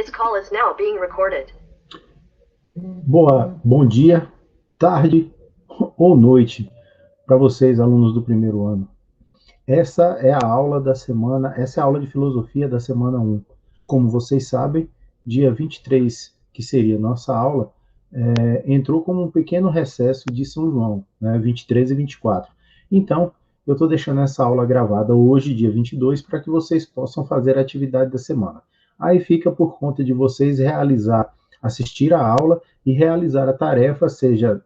This call is now being recorded. Bom dia, tarde ou noite para vocês, alunos do primeiro ano. Essa é a aula da semana, essa é a aula de filosofia da semana 1. Como vocês sabem, dia 23, que seria nossa aula, entrou como um pequeno recesso de São João, né, 23 e 24. Então, eu estou deixando essa aula gravada hoje, dia 22, para que vocês possam fazer a atividade da semana. Aí fica por conta de vocês assistir a aula e realizar a tarefa, seja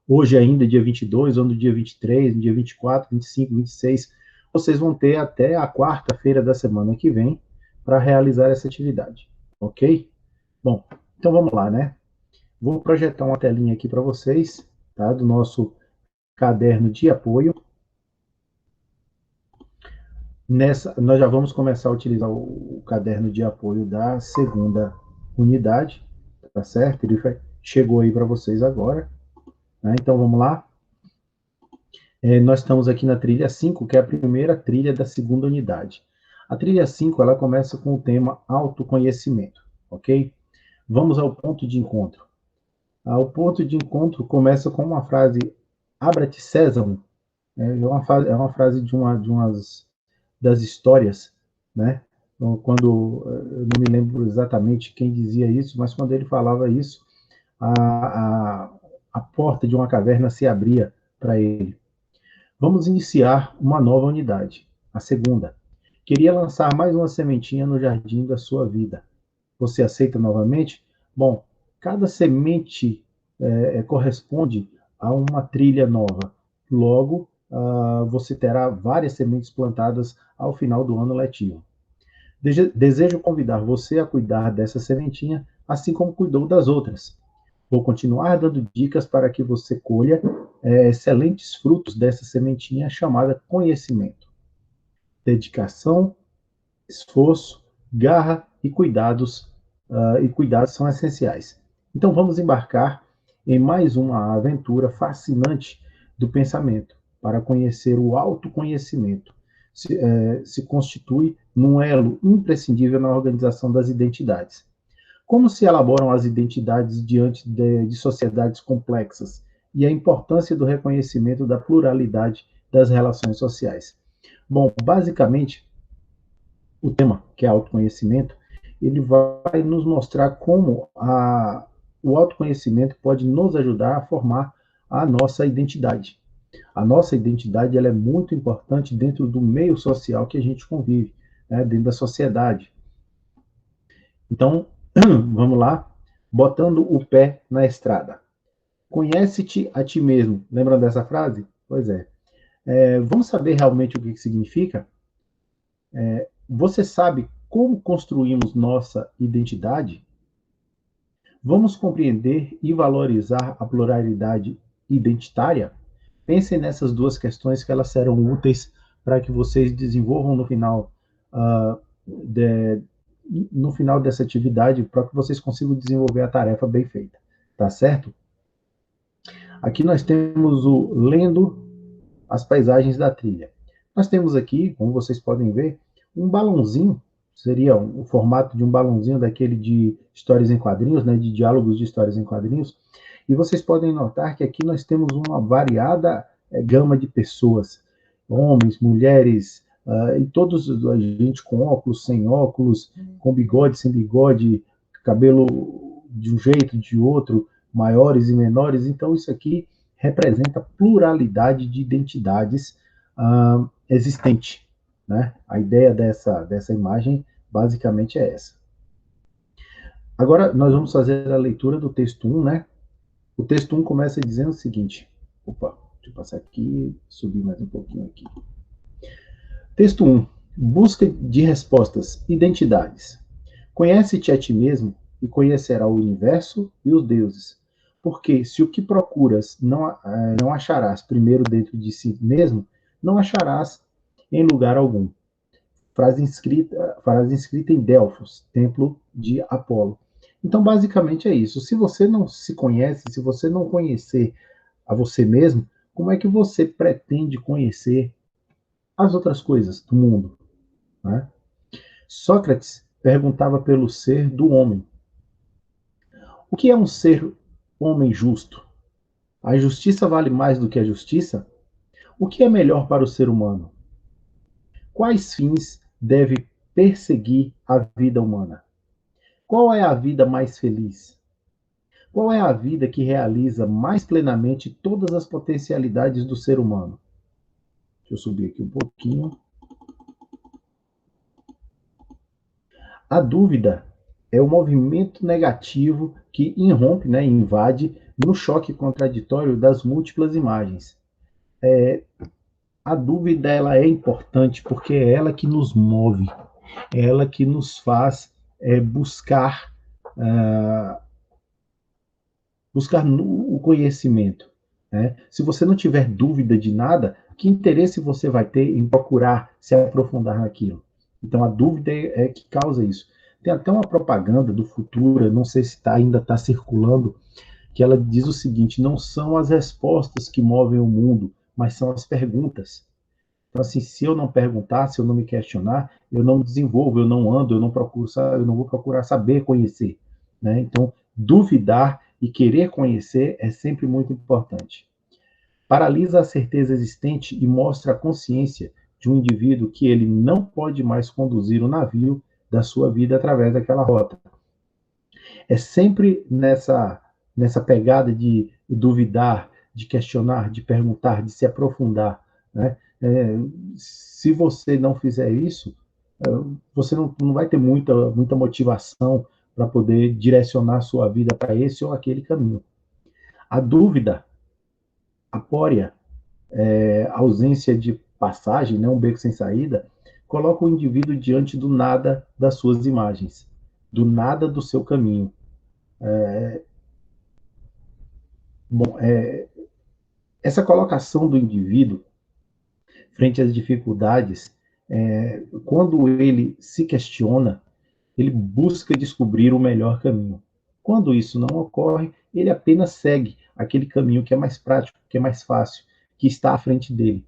hoje ainda, dia 22, ou no dia 23, no dia 24, 25, 26, vocês vão ter até a quarta-feira da semana que vem para realizar essa atividade, ok? Bom, então vamos lá, né? Vou projetar uma telinha aqui para vocês, tá? Do nosso caderno de apoio. Nós já vamos começar a utilizar o caderno de apoio da segunda unidade, tá certo? Ele chegou aí para vocês agora, né? Então vamos lá. Nós estamos aqui na trilha 5, que é a primeira trilha da segunda unidade. A trilha 5, ela começa com o tema autoconhecimento, ok? Vamos ao ponto de encontro. O ponto de encontro começa com uma frase, abra-te sésamo, é uma frase de umas das histórias, né? Então, eu não me lembro exatamente quem dizia isso, mas quando ele falava isso, a, a porta de uma caverna se abria para ele. Vamos iniciar uma nova unidade, a segunda. Queria lançar mais uma sementinha no jardim da sua vida. Você aceita novamente? Bom, cada semente corresponde a uma trilha nova. Logo, você terá várias sementes plantadas ao final do ano letivo. Desejo convidar você a cuidar dessa sementinha, assim como cuidou das outras. Vou continuar dando dicas para que você colha excelentes frutos dessa sementinha chamada conhecimento. Dedicação, esforço, garra e cuidados são essenciais. Então vamos embarcar em mais uma aventura fascinante do pensamento para conhecer o autoconhecimento. Se constitui num elo imprescindível na organização das identidades. Como se elaboram as identidades diante de sociedades complexas e a importância do reconhecimento da pluralidade das relações sociais? Bom, basicamente, o tema, que é autoconhecimento, ele vai nos mostrar como o autoconhecimento pode nos ajudar a formar a nossa identidade. A nossa identidade ela é muito importante dentro do meio social que a gente convive, né, dentro da sociedade. Então, vamos lá, botando o pé na estrada. Conhece-te a ti mesmo. Lembra dessa frase? Pois é. Vamos saber realmente o que significa? Você sabe como construímos nossa identidade? Vamos compreender e valorizar a pluralidade identitária? Pensem nessas duas questões que elas serão úteis para que vocês desenvolvam uh, de, no final dessa atividade, para que vocês consigam desenvolver a tarefa bem feita, tá certo? Aqui nós temos o lendo as paisagens da trilha. Nós temos aqui, como vocês podem ver, um balãozinho, seria o formato de um balãozinho daquele de histórias em quadrinhos, né, de diálogos de histórias em quadrinhos, e vocês podem notar que aqui nós temos uma variada gama de pessoas, homens, mulheres, e todos a gente com óculos, sem óculos, com bigode, sem bigode, cabelo de um jeito, de outro, maiores e menores. Então isso aqui representa a pluralidade de identidades existente. Né? A ideia dessa imagem basicamente é essa. Agora nós vamos fazer a leitura do texto 1, né? O texto 1 começa dizendo o seguinte. Opa, deixa eu passar aqui, subir mais um pouquinho aqui. Texto 1. Busca de respostas, identidades. Conhece-te a ti mesmo e conhecerá o universo e os deuses. Porque se o que procuras não acharás primeiro dentro de si mesmo, não acharás em lugar algum. Frase inscrita em Delfos, templo de Apolo. Então, basicamente é isso. Se você não se conhece, se você não conhecer a você mesmo, como é que você pretende conhecer as outras coisas do mundo? Né? Sócrates perguntava pelo ser do homem. O que é um ser homem justo? A justiça vale mais do que a justiça? O que é melhor para o ser humano? Quais fins deve perseguir a vida humana? Qual é a vida mais feliz? Qual é a vida que realiza mais plenamente todas as potencialidades do ser humano? Deixa eu subir aqui um pouquinho. A dúvida é o movimento negativo que irrompe, né, invade no choque contraditório das múltiplas imagens. A dúvida ela é importante porque é ela que nos move, é ela que nos faz buscar o conhecimento. Né? Se você não tiver dúvida de nada, que interesse você vai ter em procurar se aprofundar naquilo? Então, a dúvida é que causa isso. Tem até uma propaganda do Futura, não sei se ainda está circulando, que ela diz o seguinte: não são as respostas que movem o mundo, mas são as perguntas. Então, assim, se eu não perguntar, se eu não me questionar, eu não desenvolvo, eu não ando, eu não procuro, eu não vou procurar saber conhecer. Né? Então, duvidar e querer conhecer é sempre muito importante. Paralisa a certeza existente e mostra a consciência de um indivíduo que ele não pode mais conduzir o navio da sua vida através daquela rota. É sempre nessa pegada de duvidar, de questionar, de perguntar, de se aprofundar. Né? Se você não fizer isso, você não vai ter muita motivação para poder direcionar sua vida para esse ou aquele caminho. A dúvida, a pória, a ausência de passagem, né, um beco sem saída, coloca o indivíduo diante do nada das suas imagens, do nada do seu caminho. Bom, essa colocação do indivíduo frente às dificuldades, quando ele se questiona, ele busca descobrir o melhor caminho. Quando isso não ocorre, ele apenas segue aquele caminho que é mais prático, que é mais fácil, que está à frente dele.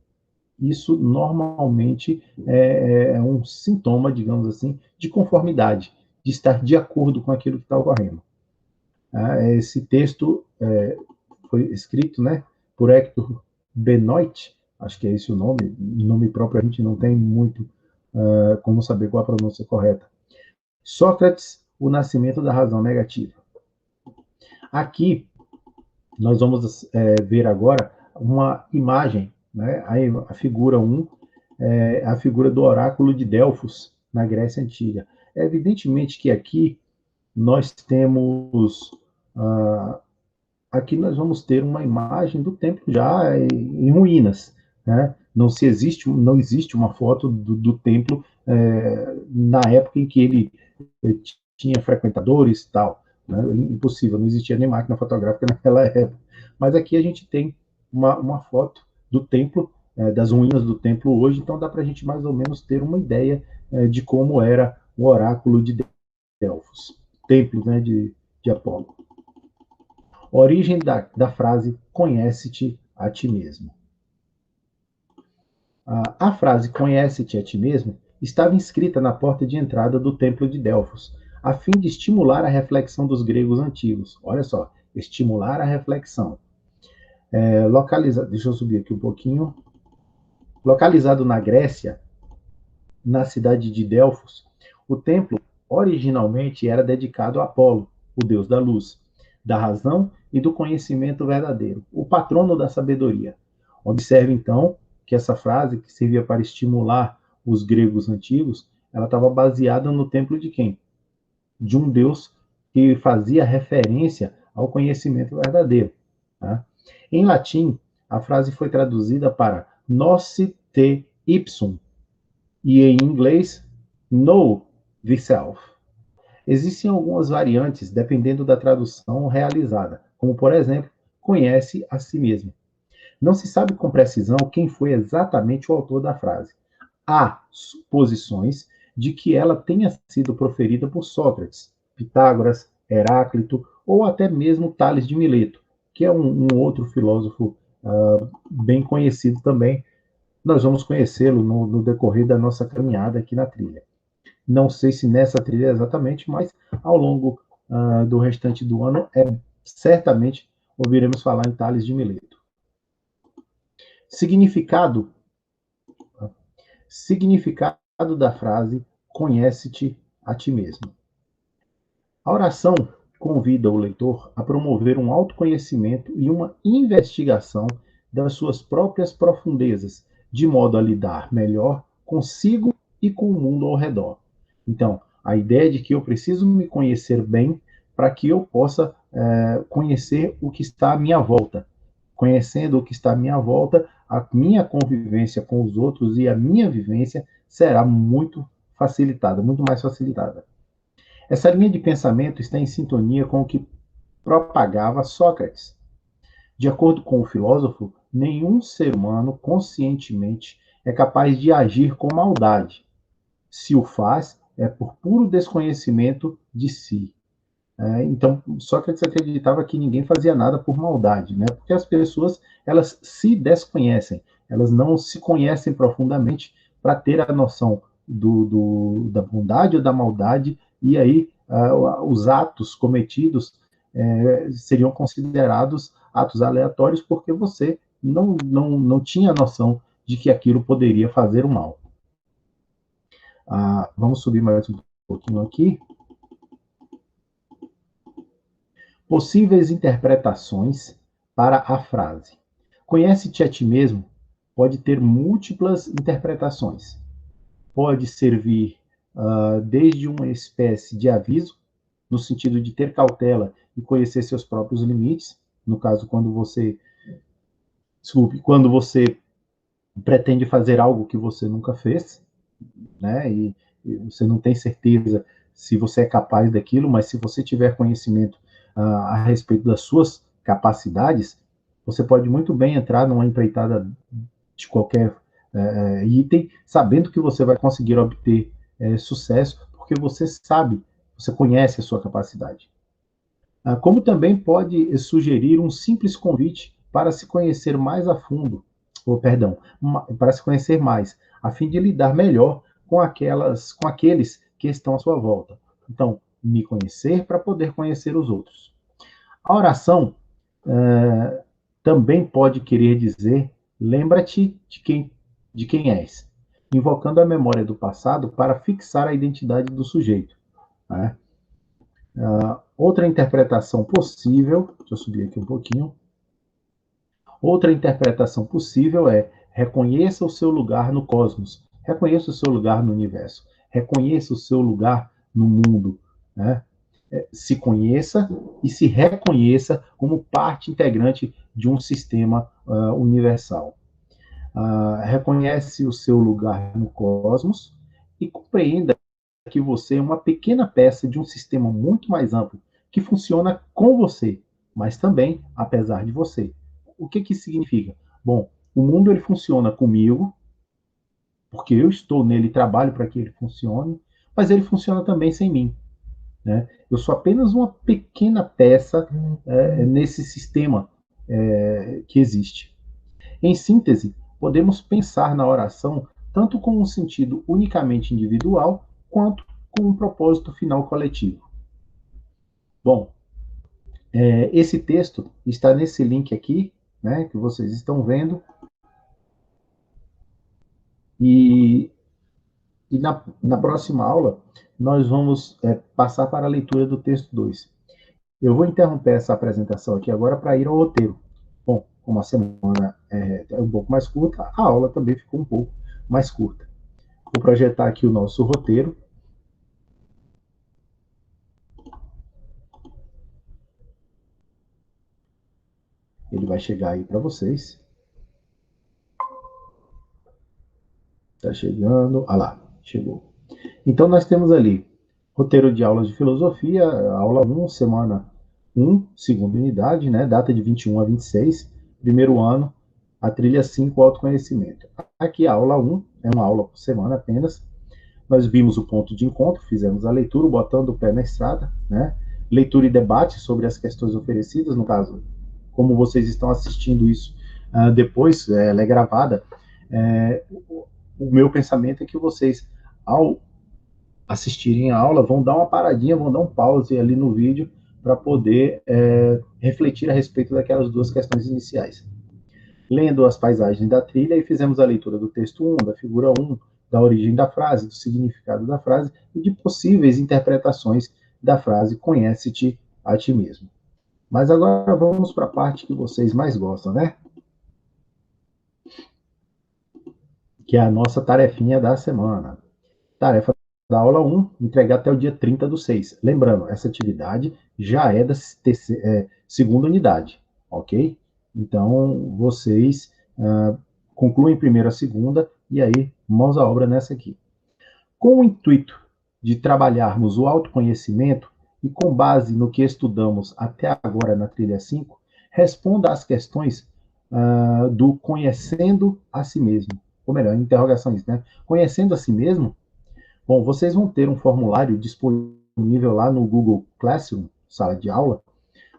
Isso normalmente é um sintoma, digamos assim, de conformidade, de estar de acordo com aquilo que está ocorrendo. Esse texto foi escrito, né, por Hector Benoit, acho que é esse o nome próprio a gente não tem muito como saber qual a pronúncia correta. Sócrates, o nascimento da razão negativa. Aqui, nós vamos ver agora uma imagem, né, a figura 1, a figura do oráculo de Delfos, na Grécia Antiga. Evidentemente que aqui nós temos aqui nós vamos ter uma imagem do templo já em ruínas. Né? Não existe uma foto do templo na época em que ele tinha frequentadores e tal. Né? Impossível, não existia nem máquina fotográfica naquela época. Mas aqui a gente tem uma foto do templo, das ruínas do templo hoje, então dá para a gente mais ou menos ter uma ideia de como era o oráculo de Delfos, templo, né, de Apolo. Origem da frase conhece-te a ti mesmo. A frase conhece-te a ti mesmo estava inscrita na porta de entrada do templo de Delfos, a fim de estimular a reflexão dos gregos antigos. Olha só, estimular a reflexão. Deixa eu subir aqui um pouquinho. Localizado na Grécia, na cidade de Delfos, o templo originalmente era dedicado a Apolo, o deus da luz, da razão e do conhecimento verdadeiro, o patrono da sabedoria. Observe, então, que essa frase, que servia para estimular os gregos antigos, ela estava baseada no templo de quem? De um deus que fazia referência ao conhecimento verdadeiro. Tá? Em latim, a frase foi traduzida para nocite te ipsum, e em inglês, know thyself. Existem algumas variantes dependendo da tradução realizada, como, por exemplo, conhece a si mesmo. Não se sabe com precisão quem foi exatamente o autor da frase. Há suposições de que ela tenha sido proferida por Sócrates, Pitágoras, Heráclito ou até mesmo Tales de Mileto, que é um outro filósofo bem conhecido também. Nós vamos conhecê-lo no decorrer da nossa caminhada aqui na trilha. Não sei se nessa trilha exatamente, mas ao longo do restante do ano, certamente ouviremos falar em Tales de Mileto. Significado da frase conhece-te a ti mesmo. A oração convida o leitor a promover um autoconhecimento e uma investigação das suas próprias profundezas, de modo a lidar melhor consigo e com o mundo ao redor. Então, a ideia de que eu preciso me conhecer bem para que eu possa conhecer o que está à minha volta. Conhecendo o que está à minha volta, a minha convivência com os outros e a minha vivência será muito facilitada, muito mais facilitada. Essa linha de pensamento está em sintonia com o que propagava Sócrates. De acordo com o filósofo, nenhum ser humano conscientemente é capaz de agir com maldade. Se o faz, é por puro desconhecimento de si. Então, Sócrates acreditava que ninguém fazia nada por maldade, né? Porque as pessoas, elas se desconhecem, elas não se conhecem profundamente para ter a noção da bondade ou da maldade, e aí os atos cometidos seriam considerados atos aleatórios porque você não tinha noção de que aquilo poderia fazer o mal. Vamos subir mais um pouquinho aqui. Possíveis interpretações para a frase. Conhece-te a ti mesmo pode ter múltiplas interpretações. Pode servir desde uma espécie de aviso, no sentido de ter cautela e conhecer seus próprios limites, no caso, quando você pretende fazer algo que você nunca fez, né? E você não tem certeza se você é capaz daquilo, mas se você tiver conhecimento a respeito das suas capacidades, você pode muito bem entrar numa empreitada de qualquer item, sabendo que você vai conseguir obter sucesso, porque você sabe, você conhece a sua capacidade. Como também pode sugerir um simples convite para se conhecer mais a fundo, para se conhecer mais, a fim de lidar melhor com aqueles que estão à sua volta. Então, me conhecer para poder conhecer os outros. A oração também pode querer dizer: lembra-te de quem és, invocando a memória do passado para fixar a identidade do sujeito. Né? Outra interpretação possível, deixa eu subir aqui um pouquinho. Outra interpretação possível é: reconheça o seu lugar no cosmos, reconheça o seu lugar no universo, reconheça o seu lugar no mundo. Né? Se conheça e se reconheça como parte integrante de um sistema universal. Reconhece o seu lugar no cosmos e compreenda que você é uma pequena peça de um sistema muito mais amplo que funciona com você, mas também apesar de você. O que isso significa? Bom, o mundo ele funciona comigo, porque eu estou nele e trabalho para que ele funcione, mas ele funciona também sem mim. Né? Eu sou apenas uma pequena peça nesse sistema que existe. Em síntese, podemos pensar na oração tanto com um sentido unicamente individual, quanto com um propósito final coletivo. Bom, esse texto está nesse link aqui, né, que vocês estão vendo, e na próxima aula nós vamos passar para a leitura do texto 2. Eu vou interromper essa apresentação aqui agora para ir ao roteiro. Bom, como a semana é um pouco mais curta, a aula também ficou um pouco mais curta. Vou projetar aqui o nosso roteiro. Ele vai chegar aí para vocês. Está chegando. Ah lá, chegou. Então, nós temos ali roteiro de aulas de filosofia, aula 1, semana 1, segunda unidade, né? Data de 21 a 26, primeiro ano, a trilha 5, autoconhecimento. Aqui a aula 1, é uma aula por semana apenas. Nós vimos o ponto de encontro, fizemos a leitura, botando o pé na estrada, né? Leitura e debate sobre as questões oferecidas, no caso, como vocês estão assistindo isso depois, ela é gravada, o meu pensamento é que vocês, ao assistirem a aula, vão dar uma paradinha, vão dar um pause ali no vídeo para poder refletir a respeito daquelas duas questões iniciais. Lendo as paisagens da trilha, e fizemos a leitura do texto 1, da figura 1, da origem da frase, do significado da frase e de possíveis interpretações da frase conhece-te a ti mesmo. Mas agora vamos para a parte que vocês mais gostam, né? Que é a nossa tarefinha da semana. Tarefa da aula 1, entregar até o dia 30/6. Lembrando, essa atividade já é da segunda unidade, ok? Então, vocês concluem primeiro a segunda e aí mãos à obra nessa aqui. Com o intuito de trabalharmos o autoconhecimento e com base no que estudamos até agora na trilha 5, responda às questões do conhecendo a si mesmo. Ou melhor, interrogações, né? Conhecendo a si mesmo. Bom, vocês vão ter um formulário disponível lá no Google Classroom, sala de aula,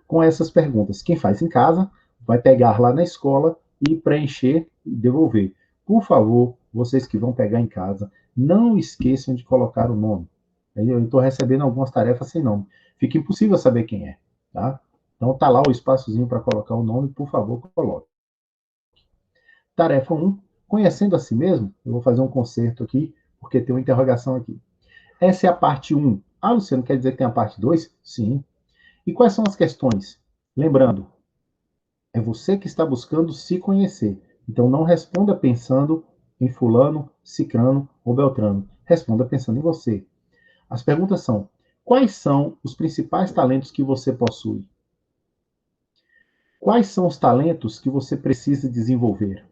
com essas perguntas. Quem faz em casa vai pegar lá na escola e preencher e devolver. Por favor, vocês que vão pegar em casa, não esqueçam de colocar o nome. Eu estou recebendo algumas tarefas sem nome. Fica impossível saber quem é, tá? Então tá lá o espaçozinho para colocar o nome, por favor, coloque. Tarefa 1, conhecendo a si mesmo. Eu vou fazer um concerto aqui, porque tem uma interrogação aqui. Essa é a parte 1. Ah, Luciano, quer dizer que tem a parte 2? Sim. E quais são as questões? Lembrando, é você que está buscando se conhecer. Então não responda pensando em fulano, cicrano ou beltrano. Responda pensando em você. As perguntas são: quais são os principais talentos que você possui? Quais são os talentos que você precisa desenvolver?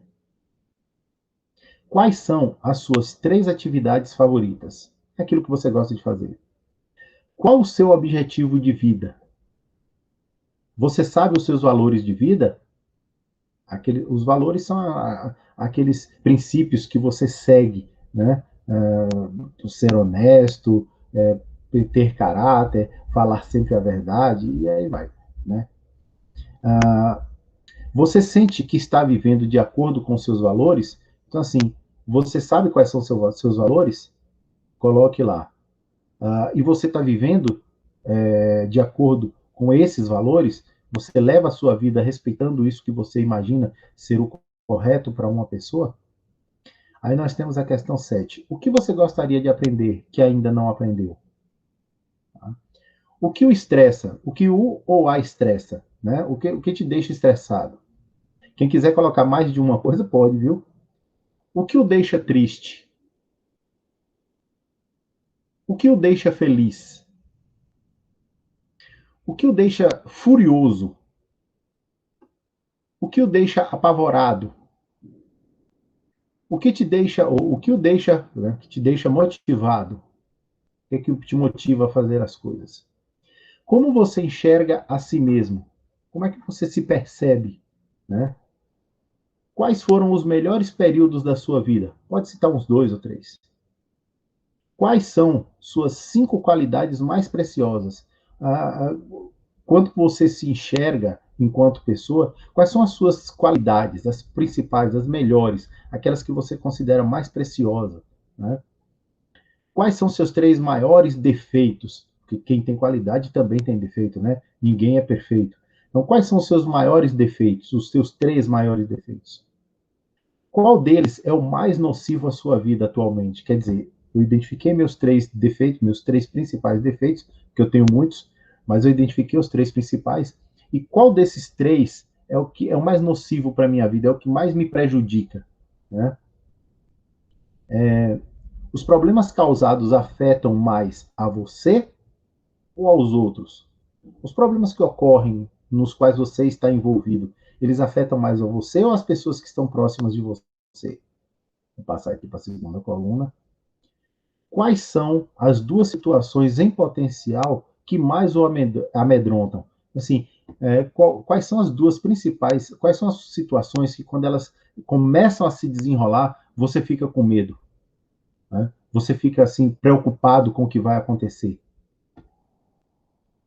Quais são as suas 3 atividades favoritas? Aquilo que você gosta de fazer. Qual o seu objetivo de vida? Você sabe os seus valores de vida? Os valores são aqueles princípios que você segue, né? Ser honesto, ter caráter, falar sempre a verdade, e aí vai, né? Você sente que está vivendo de acordo com seus valores? Então, assim, você sabe quais são seus valores? Coloque lá. E você está vivendo de acordo com esses valores? Você leva a sua vida respeitando isso que você imagina ser o correto para uma pessoa? Aí nós temos a questão 7. O que você gostaria de aprender que ainda não aprendeu? O que o estressa? O que o ou a estressa? Né? O que te deixa estressado? Quem quiser colocar mais de uma coisa, pode, viu? O que o deixa triste? O que o deixa feliz? O que o deixa furioso? O que o deixa apavorado? O que te deixa, o que o deixa, né, que te deixa motivado? O que te motiva a fazer as coisas? Como você enxerga a si mesmo? Como é que você se percebe, né? Quais foram os melhores períodos da sua vida? Pode citar uns 2 ou 3. Quais são suas 5 qualidades mais preciosas? Quanto você se enxerga enquanto pessoa? Quais são as suas qualidades, as principais, as melhores, aquelas que você considera mais preciosas, né? Quais são seus 3 maiores defeitos? Porque quem tem qualidade também tem defeito, né? Ninguém é perfeito. Então, quais são os seus maiores defeitos? Os seus 3 maiores defeitos? Qual deles é o mais nocivo à sua vida atualmente? Quer dizer, eu identifiquei meus 3 defeitos, meus 3 principais defeitos, que eu tenho muitos, mas eu identifiquei os 3 principais. E qual desses 3 é o que é o mais nocivo para a minha vida? É o que mais me prejudica, né? Os problemas causados afetam mais a você ou aos outros? Os problemas que ocorrem nos quais você está envolvido, eles afetam mais a você ou as pessoas que estão próximas de você? Vou passar aqui para a segunda coluna. Quais são as 2 situações em potencial que mais o amedrontam? Assim, quais são as 2 principais, quais são as situações que quando elas começam a se desenrolar, você fica com medo, né? Você fica assim preocupado com o que vai acontecer.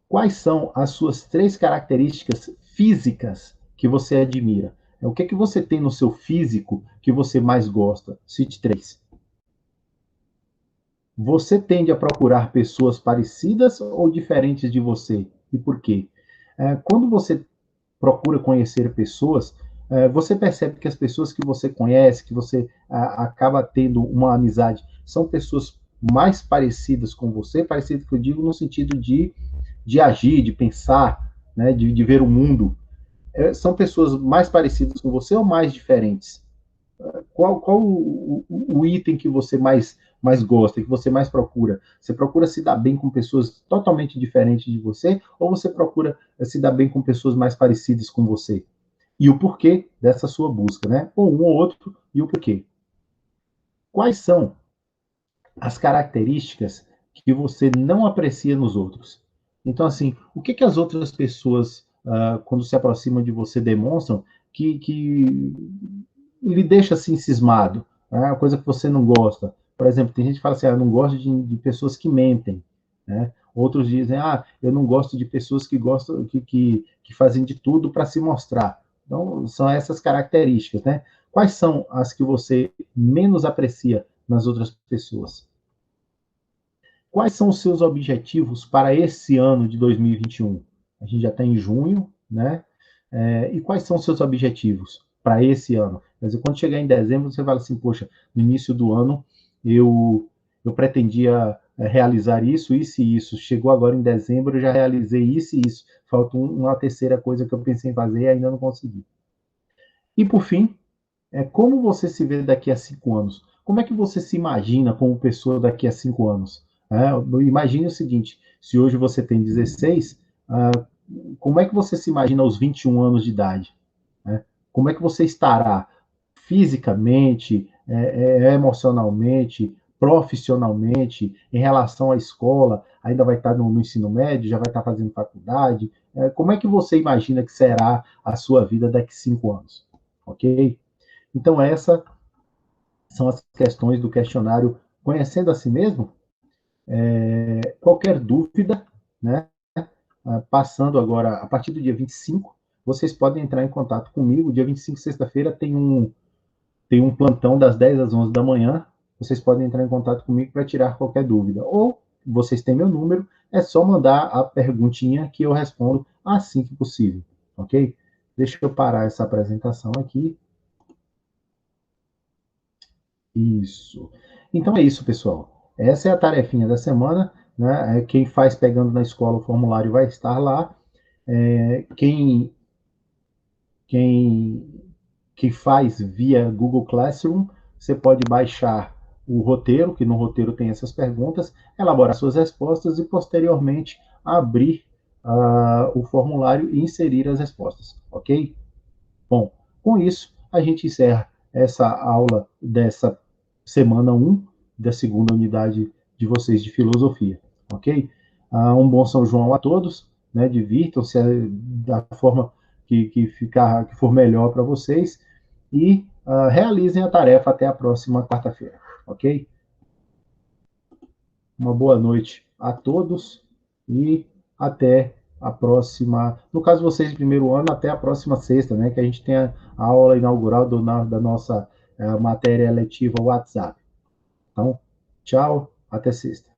Quais são as suas 3 características físicas que você admira? O que é que você tem no seu físico que você mais gosta? Cite 3. Você tende a procurar pessoas parecidas ou diferentes de você? E por quê? Quando você procura conhecer pessoas, você percebe que as pessoas que você conhece, que você acaba tendo uma amizade, são pessoas mais parecidas com você, parecidas que eu digo no sentido de agir, de pensar, né, de ver o mundo. São pessoas mais parecidas com você ou mais diferentes? Qual o item que você mais gosta, que você mais procura? Você procura se dar bem com pessoas totalmente diferentes de você ou você procura se dar bem com pessoas mais parecidas com você? E o porquê dessa sua busca, né? Ou um ou outro e o porquê. Quais são as características que você não aprecia nos outros? Então, assim, o que as outras pessoas, quando se aproximam de você, demonstram que lhe deixa assim cismado, né? Uma coisa que você não gosta. Por exemplo, tem gente que fala assim, eu não gosto de pessoas que mentem, né? Outros dizem, eu não gosto de pessoas que gostam, que fazem de tudo para se mostrar. Então, são essas características, né? Quais são as que você menos aprecia nas outras pessoas? Quais são os seus objetivos para esse ano de 2021? A gente já está em junho, né? E quais são os seus objetivos para esse ano? Quer dizer, quando chegar em dezembro, você fala assim, poxa, no início do ano eu pretendia realizar isso e isso. Chegou agora em dezembro, eu já realizei isso e isso. Falta uma terceira coisa que eu pensei em fazer e ainda não consegui. E por fim, como você se vê daqui a 5 anos? Como é que você se imagina como pessoa daqui a 5 anos? Imagine o seguinte: se hoje você tem 16, como é que você se imagina aos 21 anos de idade? Né? Como é que você estará fisicamente, emocionalmente, profissionalmente, em relação à escola? Ainda vai estar no ensino médio, já vai estar fazendo faculdade? Como é que você imagina que será a sua vida daqui a 5 anos? Ok? Então, essas são as questões do questionário Conhecendo a Si Mesmo. Qualquer dúvida, né? Passando agora, a partir do dia 25, vocês podem entrar em contato comigo. Dia 25, sexta-feira, tem um plantão das 10 às 11 da manhã. Vocês podem entrar em contato comigo para tirar qualquer dúvida. Ou vocês têm meu número, é só mandar a perguntinha que eu respondo assim que possível, ok? Deixa eu parar essa apresentação aqui. Isso. Então é isso, pessoal. Essa é a tarefinha da semana, né? Quem faz pegando na escola o formulário vai estar lá. Quem quem que faz via Google Classroom, você pode baixar o roteiro, que no roteiro tem essas perguntas, elaborar suas respostas e posteriormente abrir o formulário e inserir as respostas, ok? Bom, com isso, a gente encerra essa aula dessa semana 1 da segunda unidade de vocês de filosofia, ok? Um bom São João a todos, né? Divirtam-se da forma que for melhor para vocês e realizem a tarefa até a próxima quarta-feira, ok? Uma boa noite a todos e até a próxima. No caso, vocês de primeiro ano, até a próxima sexta, né? Que a gente tem a aula inaugural da nossa matéria letiva WhatsApp. Então, tchau, até sexta.